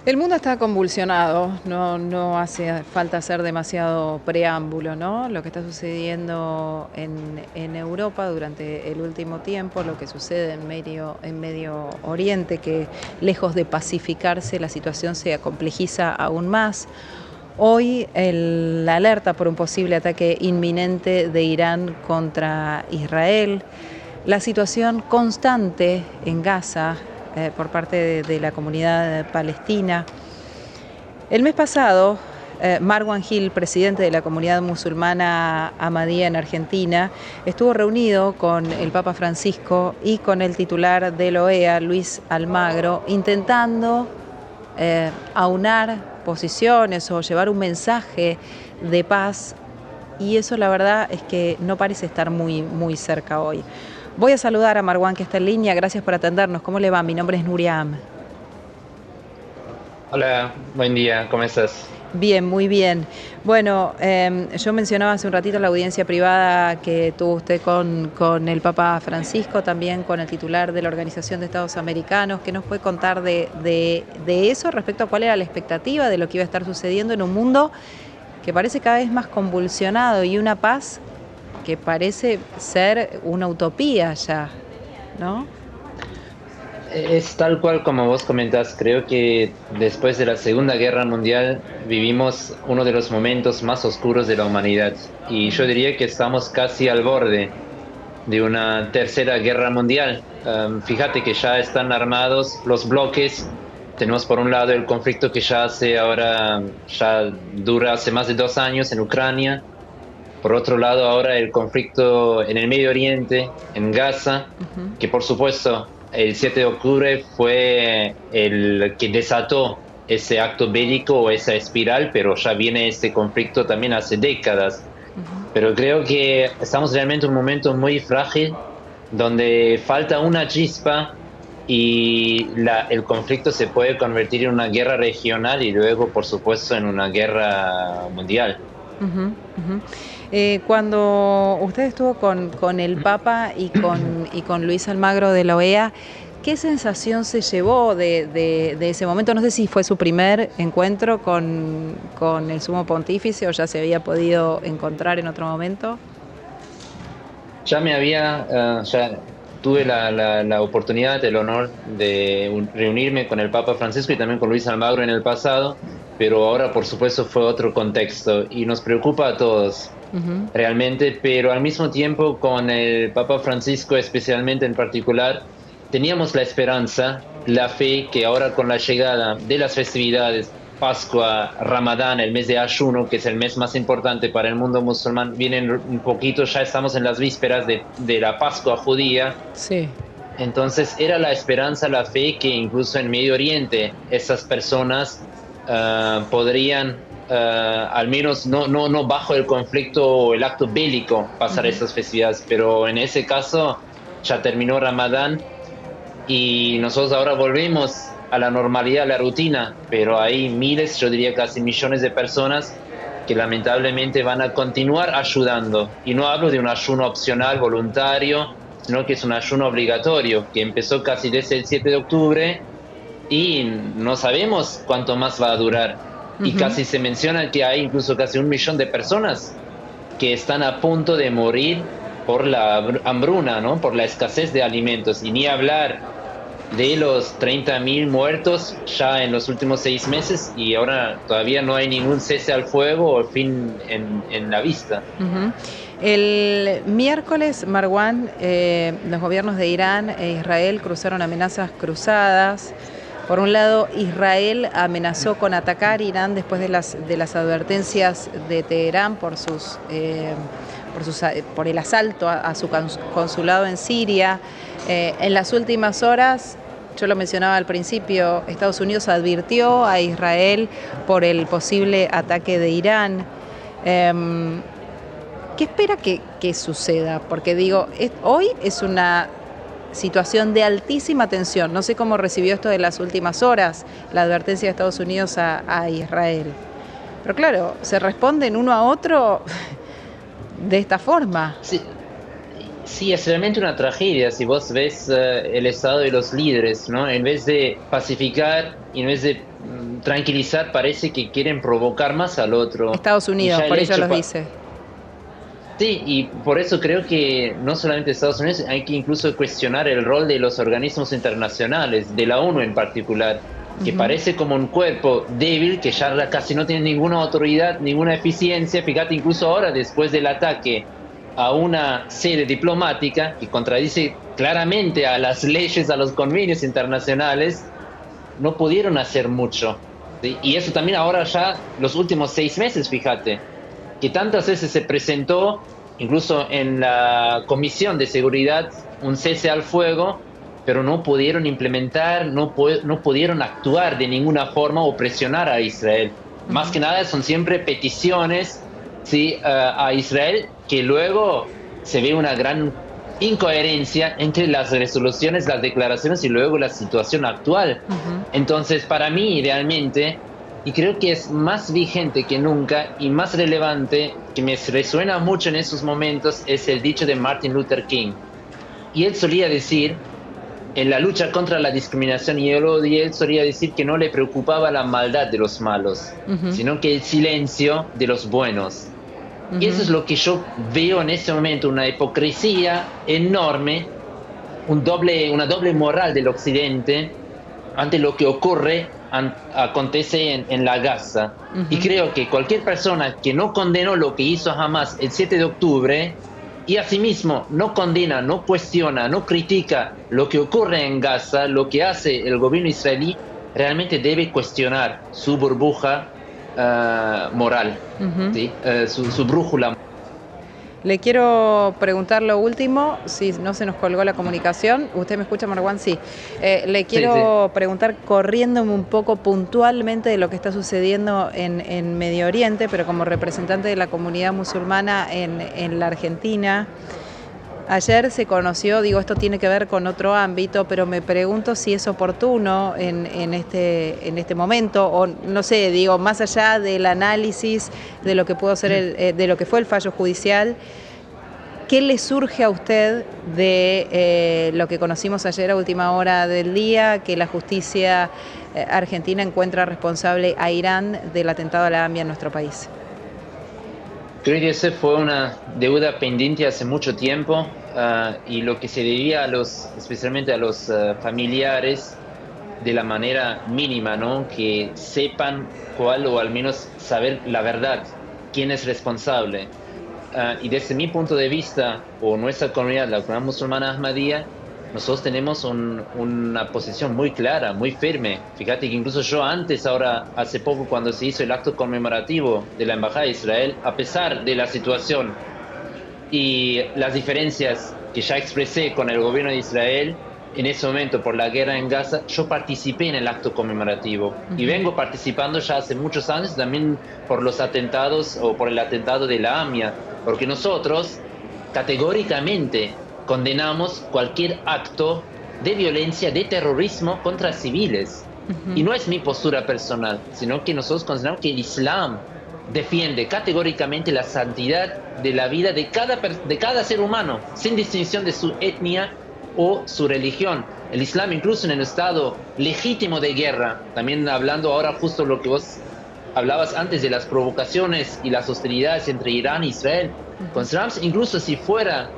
El mundo está convulsionado, no hace falta hacer demasiado preámbulo, ¿no? Lo que está sucediendo en Europa durante el último tiempo, lo que sucede en Medio Oriente, que lejos de pacificarse, la situación se complejiza aún más. Hoy la alerta por un posible ataque inminente de Irán contra Israel, la situación constante en Gaza por parte de la comunidad palestina. El mes pasado, Marwan Gil, presidente de la comunidad musulmana Ahmadía en Argentina, estuvo reunido con el Papa Francisco y con el titular de la OEA, Luis Almagro, intentando aunar posiciones o llevar un mensaje de paz, y eso la verdad es que no parece estar muy cerca hoy. Voy a saludar a Marwan, que está en línea. Gracias por atendernos. ¿Cómo le va? Mi nombre es Nuriam. Hola, buen día, ¿cómo estás? Bien, muy bien. Bueno, yo mencionaba hace un ratito la audiencia privada que tuvo usted con el Papa Francisco, también con el titular de la Organización de Estados Americanos. ¿Qué nos puede contar de eso respecto a cuál era la expectativa de lo que iba a estar sucediendo en un mundo que parece cada vez más convulsionado y una paz que parece ser una utopía ya, ¿no? Es tal cual como vos comentás, creo que después de la Segunda Guerra Mundial vivimos uno de los momentos más oscuros de la humanidad y yo diría que estamos casi al borde de una tercera guerra mundial. Fíjate que ya están armados los bloques. Tenemos por un lado el conflicto que ya dura hace más de 2 años en Ucrania. Por otro lado, ahora el conflicto en el Medio Oriente, en Gaza, que por supuesto el 7 de octubre fue el que desató ese acto bélico o esa espiral, pero ya viene este conflicto también hace décadas. Pero creo que estamos realmente en un momento muy frágil, donde falta una chispa y el conflicto se puede convertir en una guerra regional y luego, por supuesto, en una guerra mundial. Ujú, ujú. Cuando usted estuvo con el Papa y con Luis Almagro de la OEA, ¿qué sensación se llevó de ese momento? No sé si fue su primer encuentro con el Sumo Pontífice o ya se había podido encontrar en otro momento. Ya tuve la oportunidad, el honor de reunirme con el Papa Francisco y también con Luis Almagro en el pasado, pero ahora por supuesto fue otro contexto y nos preocupa a todos Ujú, realmente, pero al mismo tiempo con el Papa Francisco especialmente en particular, teníamos la esperanza, la fe que ahora con la llegada de las festividades, Pascua, Ramadán, el mes de ayuno, que es el mes más importante para el mundo musulmán, vienen un poquito, ya estamos en las vísperas de la Pascua judía. sí. Entonces era la esperanza, la fe que incluso en Medio Oriente esas personas podrían, al menos no bajo el conflicto o el acto bélico, pasar Ujú. esas festividades. Pero en ese caso ya terminó Ramadán y nosotros ahora volvemos a la normalidad, a la rutina, pero hay miles, yo diría casi millones de personas que lamentablemente van a continuar ayudando. Y no hablo de un ayuno opcional, voluntario, sino que es un ayuno obligatorio, que empezó casi desde el 7 de octubre y no sabemos cuánto más va a durar. Y Ujú. casi se menciona que hay incluso casi 1 millón de personas que están a punto de morir por la hambruna, ¿no? Por la escasez de alimentos. Y ni hablar de los 30.000 muertos ya en los últimos 6 meses y ahora todavía no hay ningún cese al fuego o fin en la vista. Ujú. El miércoles, Marwan, los gobiernos de Irán e Israel cruzaron amenazas cruzadas. Por un lado, Israel amenazó con atacar Irán después de las advertencias de Teherán por el asalto a su consulado en Siria. En las últimas horas, yo lo mencionaba al principio, Estados Unidos advirtió a Israel por el posible ataque de Irán. Em, ¿Qué espera que suceda? Porque digo, hoy es una situación de altísima tensión. No sé cómo recibió esto de las últimas horas, la advertencia de Estados Unidos a Israel. Pero claro, se responden uno a otro de esta forma. Sí, sí, es realmente una tragedia si vos ves el estado de los líderes, ¿no? En vez de pacificar, en vez de tranquilizar, parece que quieren provocar más al otro. Estados Y Unidos, ya el por ello hecho, los dice. sí, y por eso creo que no solamente Estados Unidos, hay que incluso cuestionar el rol de los organismos internacionales, de la ONU en particular, que Ujú. parece como un cuerpo débil que ya casi no tiene ninguna autoridad, ninguna eficiencia. Fíjate, incluso ahora, después del ataque a una sede diplomática que contradice claramente a las leyes, a los convenios internacionales, no pudieron hacer mucho. ¿Sí? Y eso también ahora ya, los últimos 6 meses, fíjate, que tantas veces se presentó, incluso en la Comisión de Seguridad, un cese al fuego, pero no pudieron implementar, no pudieron actuar de ninguna forma o presionar a Israel. Más Ujú. que nada son siempre peticiones, ¿sí? A Israel, que luego se ve una gran incoherencia entre las resoluciones, las declaraciones y luego la situación actual. Ujú. Entonces, para mí, idealmente, y creo que es más vigente que nunca y más relevante, que me resuena mucho en esos momentos, es el dicho de Martin Luther King. Y él solía decir, en la lucha contra la discriminación y el odio, él solía decir que no le preocupaba la maldad de los malos, Ujú. sino que el silencio de los buenos. Y eso es Ujú. lo que yo veo en este momento, una hipocresía enorme, una doble moral del Occidente ante lo que acontece en la Gaza. Y Ujú. creo que cualquier persona que no condenó lo que hizo Hamas el 7 de octubre y asimismo no condena, no cuestiona, no critica lo que ocurre en Gaza, lo que hace el gobierno israelí, realmente debe cuestionar su burbuja moral, Ujú. ¿sí? Su brújula. Le quiero preguntar lo último, si no se nos colgó la comunicación. ¿Usted me escucha, Marwan? Sí. Le Sí, sí. quiero preguntar, corriéndome un poco puntualmente de lo que está sucediendo en Medio Oriente, pero como representante de la comunidad musulmana en la Argentina. Ayer se conoció, digo, esto tiene que ver con otro ámbito, pero me pregunto si es oportuno en este momento, o no sé, digo, más allá del análisis de lo que pudo ser de lo que fue el fallo judicial, ¿qué le surge a usted de lo que conocimos ayer a última hora del día, que la justicia argentina encuentra responsable a Irán del atentado a la AMIA en nuestro país? Creo que esa fue una deuda pendiente hace mucho tiempo, y lo que se debía especialmente a los familiares, de la manera mínima, ¿no? Que sepan cuál o al menos saber la verdad, quién es responsable. Y desde mi punto de vista, o nuestra comunidad, la comunidad musulmana Ahmadía, nosotros tenemos una posición muy clara, muy firme. Fíjate que incluso yo antes, ahora, hace poco, cuando se hizo el acto conmemorativo de la Embajada de Israel, a pesar de la situación y las diferencias que ya expresé con el gobierno de Israel en ese momento por la guerra en Gaza, yo participé en el acto conmemorativo y Ujú. vengo participando ya hace muchos años también por los atentados o por el atentado de la AMIA, porque nosotros categóricamente condenamos cualquier acto de violencia, de terrorismo contra civiles. Y Ujú. no es mi postura personal, sino que nosotros consideramos que el Islam defiende categóricamente la santidad de la vida de cada ser humano, sin distinción de su etnia o su religión. El Islam, incluso en el estado legítimo de guerra, también hablando ahora justo lo que vos hablabas antes de las provocaciones y las hostilidades entre Irán e Israel, Ujú. consideramos incluso si fuera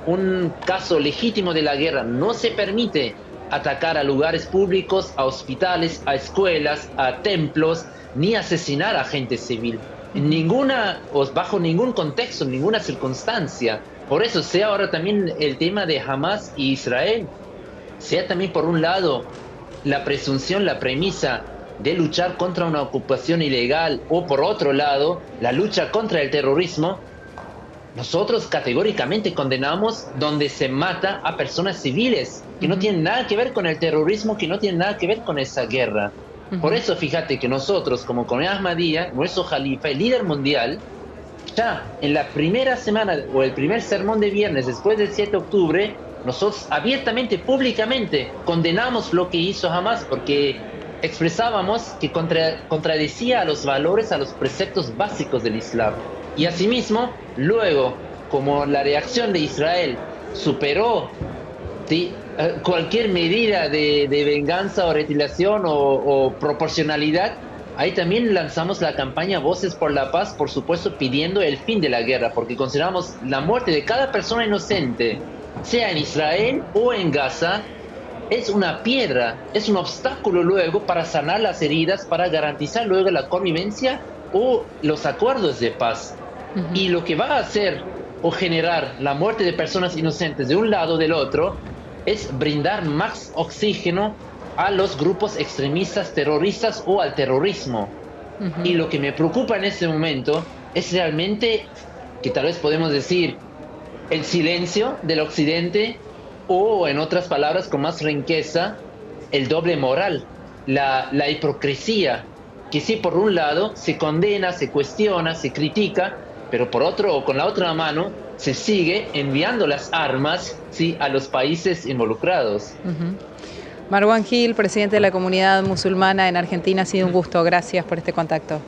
un caso legítimo de la guerra, no se permite atacar a lugares públicos, a hospitales, a escuelas, a templos, ni asesinar a gente civil. En Ujú. ninguna, o bajo ningún contexto, en ninguna circunstancia. Por eso sea ahora también el tema de Hamas y Israel, sea también por un lado la presunción, la premisa de luchar contra una ocupación ilegal, o por otro lado la lucha contra el terrorismo. Nosotros categóricamente condenamos donde se mata a personas civiles que no Ujú. tienen nada que ver con el terrorismo, que no tienen nada que ver con esa guerra. Por Ujú. eso fíjate que nosotros, como comunidad Ahmadía, nuestro jalifa, el líder mundial, ya en la primera semana o el primer sermón de viernes después del 7 de octubre, nosotros abiertamente, públicamente, condenamos lo que hizo Hamas, porque expresábamos que contradecía a los valores, a los preceptos básicos del Islam. Y Ujú. asimismo, luego, como la reacción de Israel superó, ¿sí?, cualquier medida de venganza o retaliación o proporcionalidad, ahí también lanzamos la campaña Voces por la Paz, por supuesto, pidiendo el fin de la guerra, porque consideramos la muerte de cada persona inocente, sea en Israel o en Gaza, es una piedra, es un obstáculo luego para sanar las heridas, para garantizar luego la convivencia o los acuerdos de paz. Ujú. Y lo que va a hacer o generar la muerte de personas inocentes de un lado o del otro es brindar más oxígeno a los grupos extremistas terroristas o al terrorismo. Y Ujú. lo que me preocupa en este momento es realmente que tal vez podemos decir el silencio del occidente o, en otras palabras, con más riqueza, el doble moral, la hipocresía, que sí, por un lado se condena, se cuestiona, se critica, pero por otro, o con la otra mano, se sigue enviando las armas, sí, a los países involucrados. Ujú. Marwan Gil, presidente de la comunidad musulmana en Argentina, ha sido un gusto. Gracias por este contacto.